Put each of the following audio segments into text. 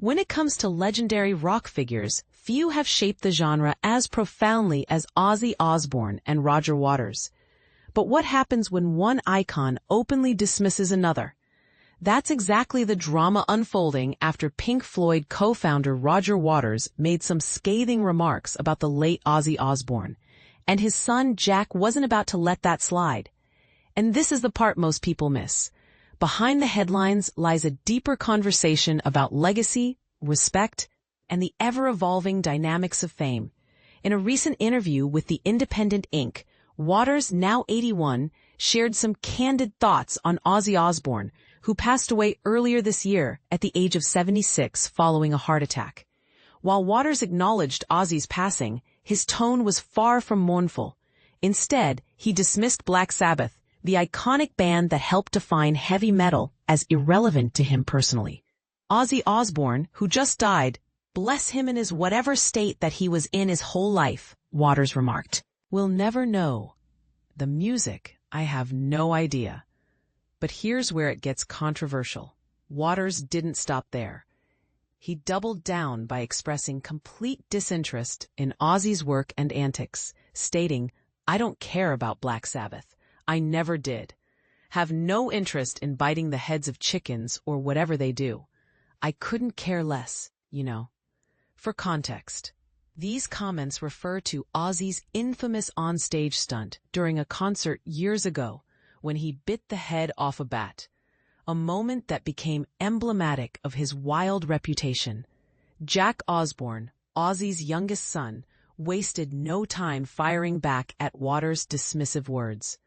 When it comes to legendary rock figures, few have shaped the genre as profoundly as Ozzy Osbourne and Roger Waters. But what happens when one icon openly dismisses another? That's exactly the drama unfolding after Pink Floyd co-founder Roger Waters made some scathing remarks about the late Ozzy Osbourne, and his son Jack wasn't about to let that slide. And this is the part most people miss. Behind the headlines lies a deeper conversation about legacy, respect, and the ever-evolving dynamics of fame. In a recent interview with The Independent Inc., Waters, now 81, shared some candid thoughts on Ozzy Osbourne, who passed away earlier this year at the age of 76 following a heart attack. While Waters acknowledged Ozzy's passing, his tone was far from mournful. Instead, he dismissed Black Sabbath, the iconic band that helped define heavy metal, as irrelevant to him personally. Ozzy Osbourne, who just died, bless him in his whatever state that he was in his whole life, Waters remarked. We'll never know. The music, I have no idea. But here's where it gets controversial. Waters didn't stop there. He doubled down by expressing complete disinterest in Ozzy's work and antics, stating, "I don't care about Black Sabbath. I never did. Have no interest in biting the heads of chickens or whatever they do. I couldn't care less, you know." For context, these comments refer to Ozzy's infamous onstage stunt during a concert years ago when he bit the head off a bat, a moment that became emblematic of his wild reputation. Jack Osbourne, Ozzy's youngest son, wasted no time firing back at Waters' dismissive words.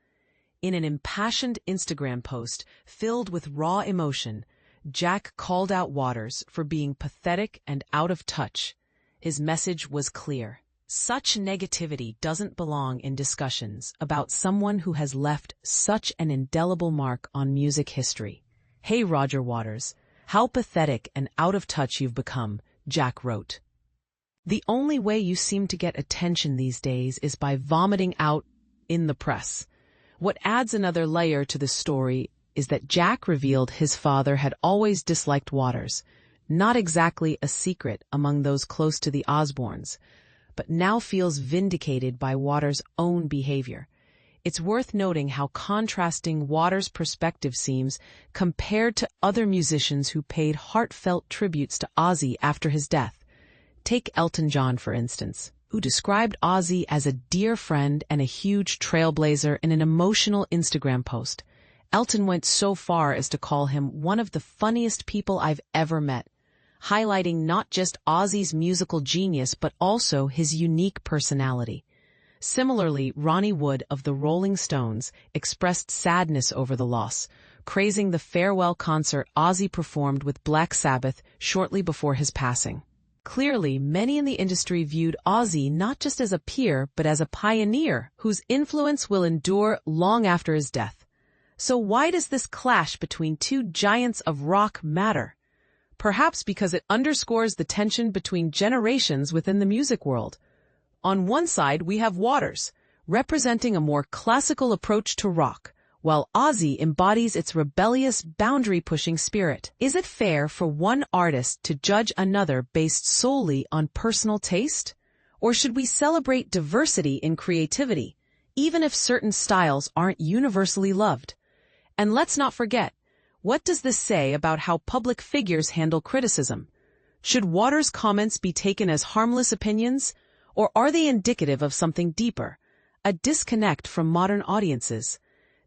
In an impassioned Instagram post filled with raw emotion, Jack called out Waters for being pathetic and out of touch. His message was clear. Such negativity doesn't belong in discussions about someone who has left such an indelible mark on music history. "Hey, Roger Waters, how pathetic and out of touch you've become," Jack wrote. "The only way you seem to get attention these days is by vomiting out in the press." What adds another layer to the story is that Jack revealed his father had always disliked Waters, not exactly a secret among those close to the Osbournes, but now feels vindicated by Waters' own behavior. It's worth noting how contrasting Waters' perspective seems compared to other musicians who paid heartfelt tributes to Ozzy after his death. Take Elton John, for instance, who described Ozzy as a dear friend and a huge trailblazer in an emotional Instagram post. Elton went so far as to call him one of the funniest people I've ever met, highlighting not just Ozzy's musical genius but also his unique personality. Similarly, Ronnie Wood of the Rolling Stones expressed sadness over the loss, praising the farewell concert Ozzy performed with Black Sabbath shortly before his passing. Clearly, many in the industry viewed Ozzy not just as a peer, but as a pioneer whose influence will endure long after his death. So why does this clash between two giants of rock matter? Perhaps because it underscores the tension between generations within the music world. On one side, we have Waters, representing a more classical approach to rock, while Ozzy embodies its rebellious, boundary-pushing spirit. Is it fair for one artist to judge another based solely on personal taste? Or should we celebrate diversity in creativity, even if certain styles aren't universally loved? And let's not forget, what does this say about how public figures handle criticism? Should Waters' comments be taken as harmless opinions, or are they indicative of something deeper, a disconnect from modern audiences?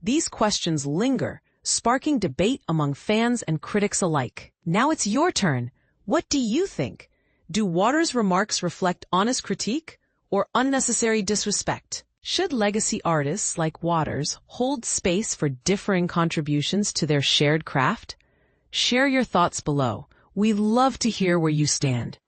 These questions linger, sparking debate among fans and critics alike. Now it's your turn. What do you think? Do Waters' remarks reflect honest critique or unnecessary disrespect? Should legacy artists like Waters hold space for differing contributions to their shared craft? Share your thoughts below. We love to hear where you stand.